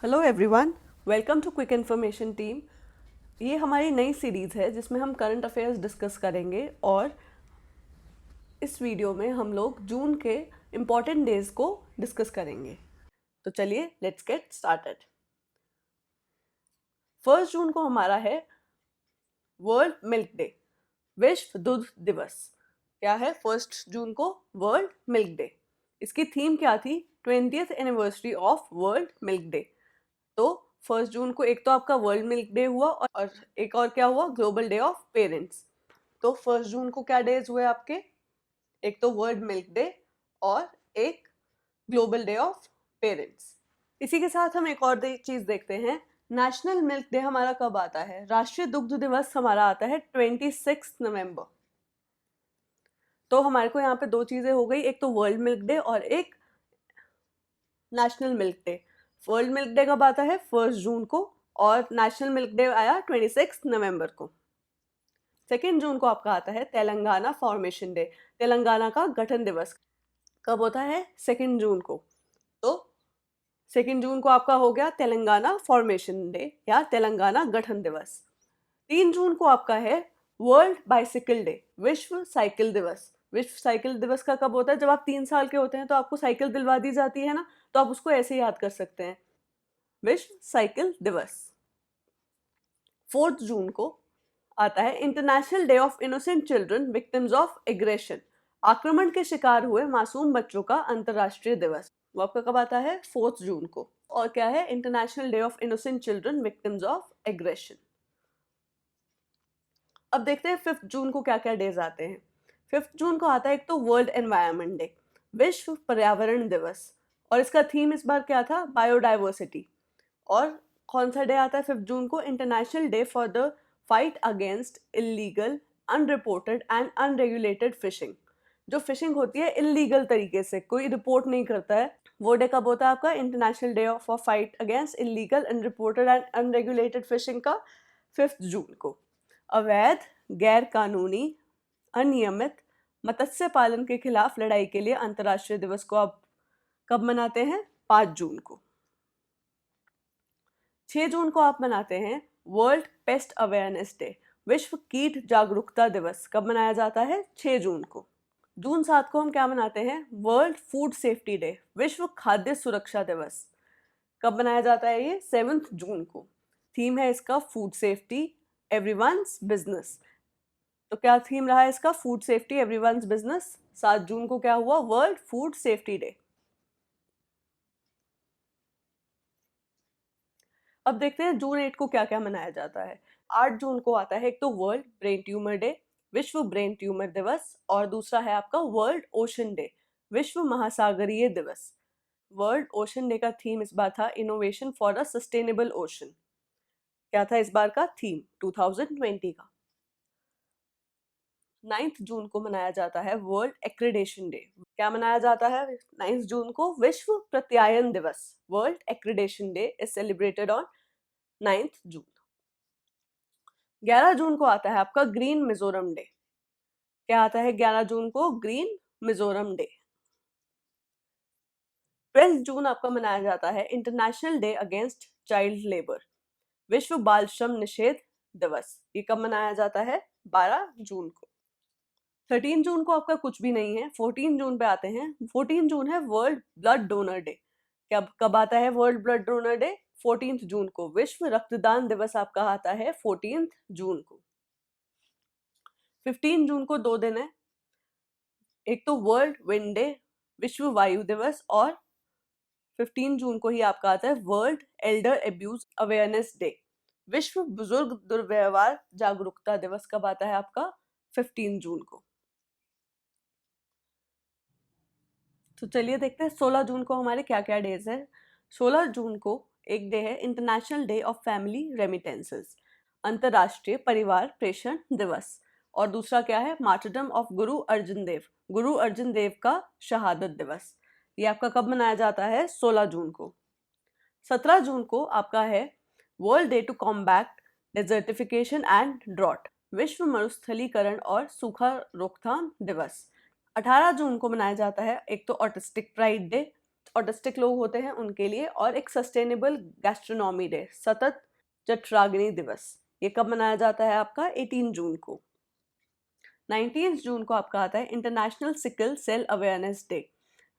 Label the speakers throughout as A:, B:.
A: Hello everyone, welcome to quick information team. ये हमारी नई सीरीज़ है जिसमें हम करंट अफेयर्स डिस्कस करेंगे और इस वीडियो में हम लोग जून के इम्पॉर्टेंट डेज को डिस्कस करेंगे। तो चलिए लेट्स गेट स्टार्टेड। 1 जून को हमारा है वर्ल्ड मिल्क डे, विश्व दूध दिवस। क्या है 1 जून को? World milk day. इसकी थीम क्या थी? 20th anniversary of world milk day. तो 1 जून को एक तो आपका वर्ल्ड मिल्क डे हुआ और एक और क्या हुआ? Global day of parents. तो 1 जून को क्या डेज हुए आपके? एक तो वर्ल्ड मिल्क डे और एक ग्लोबल डे ऑफ पेरेंट्स। इसी के साथ हम एक और चीज देखते हैं। नेशनल मिल्क डे हमारा कब आता है? राष्ट्रीय दुग्ध दिवस हमारा आता है 26 नवंबर। तो हमारे को यहाँ पे दो चीजें हो गई, एक तो वर्ल्ड मिल्क डे और एक national milk day. World milk day कब आता है? 1 जून को, और नेशनल मिल्क डे आया 26 नवंबर को। 2 जून को आपका आता है तेलंगाना फॉर्मेशन डे, तेलंगाना का गठन दिवस। कब होता है? 2 जून को। तो 2 जून को आपका हो गया तेलंगाना फॉर्मेशन डे या तेलंगाना गठन दिवस। 3 जून को आपका है वर्ल्ड बाइसिकल डे, विश्व साइकिल दिवस। विश्व साइकिल दिवस का कब होता है? जब आप 3 साल के होते हैं तो आपको साइकिल दिलवा दी जाती है ना, तो आप उसको ऐसे याद कर सकते हैं, विश्व साइकिल दिवस। 4 जून को आता है international day of innocent children victims of aggression, आक्रमण के शिकार हुए मासूम बच्चों का अंतर्राष्ट्रीय दिवस। वो आपका कब आता है? 4 जून को। और क्या है? International day of innocent children victims of aggression. अब देखते हैं 5 जून को क्या क्या डेज आते हैं। 5 जून को आता है एक तो वर्ल्ड एनवायरनमेंट डे, विश्व पर्यावरण दिवस, और इसका थीम इस बार क्या था? बायोडाइवर्सिटी। और कौन सा डे आता है 5 जून को? International day for the fight against illegal, unreported and unregulated fishing. जो फिशिंग होती है इलीगल तरीके से, कोई रिपोर्ट नहीं करता है, वो डे कब होता है आपका? International day for fight against illegal, unreported and unregulated fishing का 5 जून को। अवैध, गैर कानूनी, अनियमित मत्स्य पालन के खिलाफ लड़ाई के लिए अंतर्राष्ट्रीय दिवस को आप कब मनाते हैं? 5 जून को। 6 जून को आप मनाते हैं वर्ल्ड पेस्ट अवेयरनेस डे, विश्व कीट जागरूकता दिवस। कब मनाया जाता है? 6 जून को। जून 7 को हम क्या मनाते हैं? वर्ल्ड फूड सेफ्टी डे, विश्व खाद्य सुरक्षा दिवस। कब मनाया जाता है ये? 7 जून को। थीम है इसका फूड सेफ्टी एवरीवन्स बिजनेस। तो क्या थीम रहा है इसका? Food safety everyone's business. 7 जून को क्या हुआ? World food safety day. अब देखते हैं जून 8 को क्या क्या मनाया जाता है। 8 जून को आता है एक तो वर्ल्ड ब्रेन ट्यूमर डे, विश्व ब्रेन ट्यूमर दिवस, और दूसरा है आपका वर्ल्ड ओशन डे, विश्व महासागरीय दिवस। वर्ल्ड ओशन डे का थीम इस बार था innovation for a sustainable ocean. क्या था इस बार का थीम 2020 का? 9 जून को मनाया जाता है वर्ल्ड एक्रीडेशन डे। क्या मनाया जाता है 9 जून को? विश्व प्रत्यायन दिवस। World accreditation day is celebrated on 9 जून। 11 जून को आता है आपका ग्रीन मिजोरम डे। क्या आता है 11 जून को? Green Mizoram day. 12 जून आपका मनाया जाता है international day against child labour, विश्व बाल श्रम निषेध दिवस। ये कब मनाया जाता है? 12 जून को। 13 जून को आपका कुछ भी नहीं है। 14 जून पे आते हैं। 14 जून है वर्ल्ड ब्लड डोनर डे। कब कब आता है वर्ल्ड ब्लड डोनर डे? 14 जून को। विश्व रक्तदान दिवस आपका आता है 14 जून को। 15 जून को 2 दिन है, एक तो वर्ल्ड विंड डे, विश्व वायु दिवस, और 15 जून को ही आपका आता है world Elder abuse awareness day, विश्व बुजुर्ग दुर्व्यवहार जागरूकता दिवस। कब आता है आपका? 15 जून को। तो चलिए देखते हैं 16 जून को हमारे क्या क्या डेज है। 16 जून को एक डे है international day of family remittances, अंतरराष्ट्रीय परिवार प्रेषण दिवस। और दूसरा क्या है? मार्टरडम ऑफ गुरु अर्जुन देव, गुरु अर्जुन देव का शहादत दिवस। ये आपका कब मनाया जाता है? 16 जून को। 17 जून को आपका है world day to combat desertification and drought, विश्व मरुस्थलीकरण और सूखा रोकथाम दिवस। 18 जून को मनाया जाता है एक तो ऑटिस्टिक प्राइड डे, ऑटिस्टिक लोग होते हैं उनके लिए, और एक सस्टेनेबल गैस्ट्रोनॉमी डे, सतत जठराग्नि दिवस। ये कब मनाया जाता है आपका? 18 जून को। 19 जून को आपका आता है international sickle cell awareness day,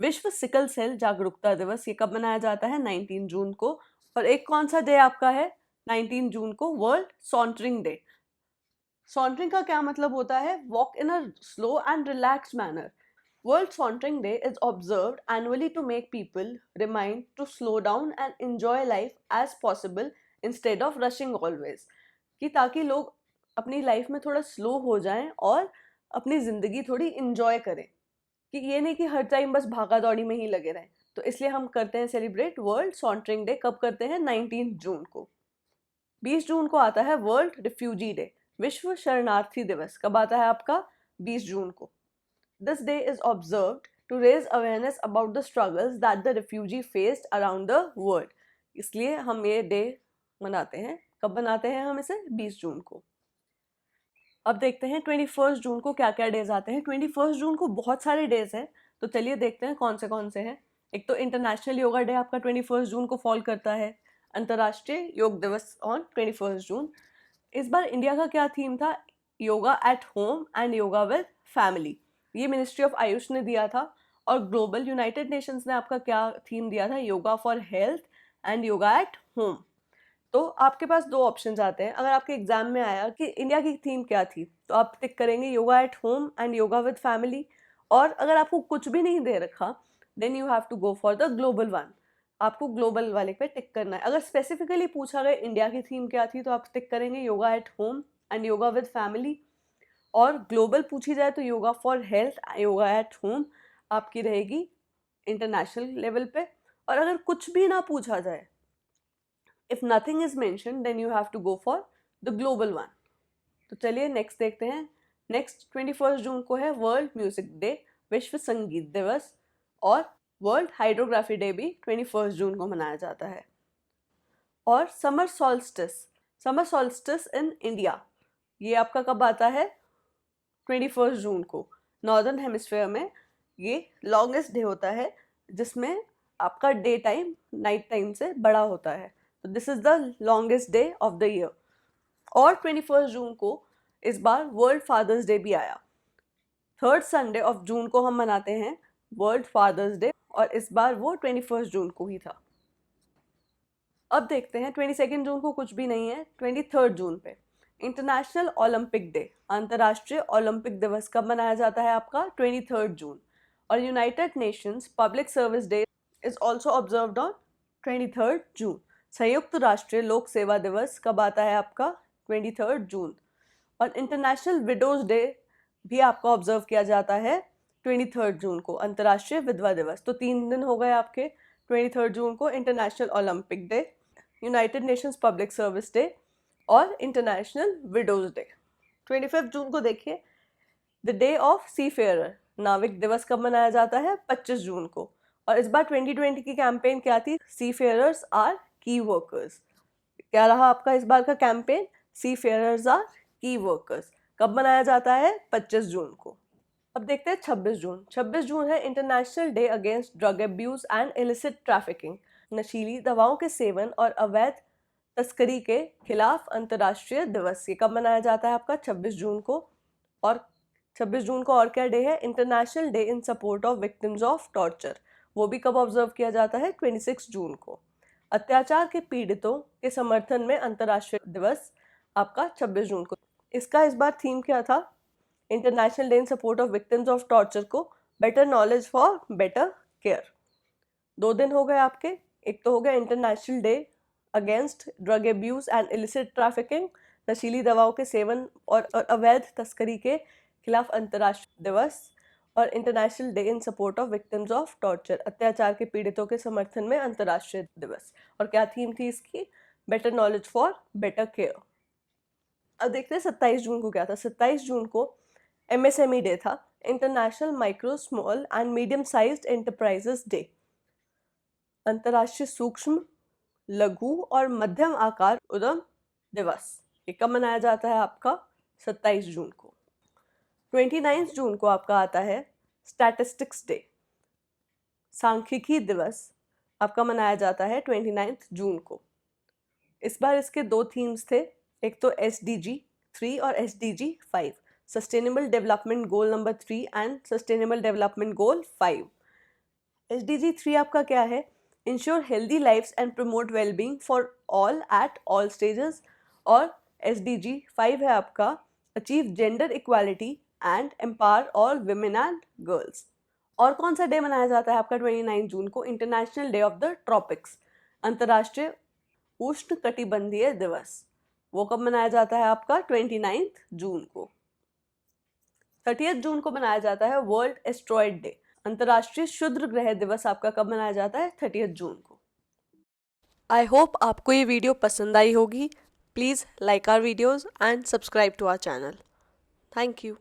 A: विश्व सिकल सेल जागरूकता दिवस। ये कब मनाया जाता है? 19 जून को। और एक कौन सा डे आपका है 19 जून को? World sauntering day. सॉन्टरिंग का क्या मतलब होता है? Walk in a slow and relax manner. World sauntering day is observed annually to make people remind to slow down and enjoy life as possible instead of rushing always, कि ताकि लोग अपनी life में थोड़ा स्लो हो जाएं और अपनी ज़िंदगी थोड़ी इंजॉय करें, कि ये नहीं कि हर टाइम बस भागा दौड़ी में ही लगे रहें। तो इसलिए हम करते हैं सेलिब्रेट वर्ल्ड सॉन्टरिंग डे। कब करते हैं? 19 जून को। 20 जून को आता है वर्ल्ड रिफ्यूजी डे, विश्व शरणार्थी दिवस। कब आता है आपका? 20 जून को। This day is observed to raise awareness about the struggles that the refugee faced around the world. इसलिए हम ये डे मनाते हैं। कब मनाते हैं हम इसे? 20 जून को। अब देखते हैं 21 जून को क्या क्या डेज आते हैं। 21 जून को बहुत सारे डेज हैं, तो चलिए देखते हैं कौन से हैं। एक तो इंटरनेशनल योगा डे आपका 21 जून को फॉल करता है, अंतर्राष्ट्रीय योग दिवस ऑन 21 जून। इस बार इंडिया का क्या थीम था? Yoga at home and yoga with family. ये मिनिस्ट्री ऑफ आयुष ने दिया था। और ग्लोबल यूनाइटेड नेशंस ने आपका क्या थीम दिया था? Yoga for health and yoga at home. तो आपके पास दो ऑप्शंस आते हैं। अगर आपके एग्जाम में आया कि इंडिया की थीम क्या थी, तो आप टिक करेंगे yoga at home and yoga with family. और अगर आपको कुछ भी नहीं दे रखा, then you have to go for the global one. आपको ग्लोबल वाले पे टिक करना है। अगर स्पेसिफिकली पूछा गया इंडिया की थीम क्या थी, तो आप टिक करेंगे yoga at home and yoga with family. और ग्लोबल पूछी जाए तो yoga for health, yoga at home आपकी रहेगी इंटरनेशनल लेवल पे। और अगर कुछ भी ना पूछा जाए, if nothing is mentioned, then you have to go for the global one. तो चलिए नेक्स्ट देखते हैं। नेक्स्ट 21 जून को है वर्ल्ड म्यूजिक डे, विश्व संगीत दिवस। और वर्ल्ड हाइड्रोग्राफी डे भी 21 जून को मनाया जाता है। और समर सॉल्स्टिस इन इंडिया, ये आपका कब आता है? 21 जून को। नॉर्दर्न हेमिस्फेयर में ये लॉन्गेस्ट डे होता है, जिसमें आपका डे टाइम नाइट टाइम से बड़ा होता है। तो this is the longest day of the year. और 21 जून को इस बार वर्ल्ड फादर्स डे भी आया। 3rd संडे ऑफ जून को हम मनाते हैं वर्ल्ड फादर्स डे, और इस बार वो 21 जून को ही था। अब देखते हैं 22 जून को कुछ भी नहीं है। 23 जून पे इंटरनेशनल ओलंपिक डे, अंतर्राष्ट्रीय ओलंपिक दिवस कब मनाया जाता है आपका? 23 जून। और United nations public service day is also observed on 23 जून। संयुक्त राष्ट्रीय लोक सेवा दिवस कब आता है आपका? 23 जून। और इंटरनेशनल विडोज डे भी आपका ऑब्जर्व किया जाता है 23 जून को, अंतर्राष्ट्रीय विधवा दिवस। तो 3 दिन हो गए आपके। 23 जून को international olympic day, united nations public service day और इंटरनेशनल विडोज डे। 25 जून को देखिए, the day of seafarer, नाविक दिवस कब मनाया जाता है? 25 जून को। और इस बार 2020 की कैंपेन क्या थी? सी फेयरर्स आर की वर्कर्स। क्या रहा आपका इस बार का कैंपेन? सी फेयरर्स आर की वर्कर्स। कब मनाया जाता है? 25 जून को। अब देखते हैं 26 जून। 26 जून है international day against drug abuse and illicit trafficking, नशीली दवाओं के सेवन और अवैध तस्करी के खिलाफ अंतर्राष्ट्रीय दिवस। ये कब मनाया जाता है आपका? 26 जून को। और 26 जून को और क्या डे है? International day in support of victims of torture. वो भी कब ऑब्जर्व किया जाता है? 26 जून को। अत्याचार के पीड़ितों के समर्थन में अंतर्राष्ट्रीय दिवस आपका 26 जून को। इसका इस बार थीम क्या था? International day in support of victims of torture को better knowledge for better care. 2 दिन हो गए आपके। एक तो हो गया international day against drug abuse and illicit trafficking, नशीली दवाओं के सेवन और अवैध तस्करी के खिलाफ अंतर्राष्ट्रीय दिवस। और international day in support of victims of torture, अत्याचार के पीड़ितों के समर्थन में अंतर्राष्ट्रीय दिवस। और क्या थीम थी इसकी? Better knowledge for better care. अब देखते हैं 27 जून को क्या था। 27 जून को MSME डे था, international micro small and medium sized enterprises day, अंतर्राष्ट्रीय सूक्ष्म लघु और मध्यम आकार उद्यम दिवस। ये कब मनाया जाता है आपका? 27 जून को। 29 जून को आपका आता है स्टैटिस्टिक्स डे, सांख्यिकी दिवस आपका मनाया जाता है 29 जून को। इस बार इसके 2 थीम्स थे, एक तो SDG 3 और SDG 5, sustainable development goal number 3 and sustainable development goal 5। SDG 3 आपका क्या है? Ensure healthy lifes and promote wellbeing for all at all stages. और SDG 5 है आपका achieve gender equality and empower all women and girls. और कौन सा day मनाया जाता है आपका 29 जून को? International day of the tropics, अंतर्राष्ट्रीय उष्ण कटिबंधीय दिवस। वो कब मनाया जाता है आपका? 29 जून को। 30 जून को मनाया जाता है वर्ल्ड एस्ट्रॉयड डे, अंतर्राष्ट्रीय क्षुद्र ग्रह दिवस आपका कब मनाया जाता है? 30 जून को। आई होप आपको ये वीडियो पसंद आई होगी। Please like our videos and subscribe to our channel. Thank you.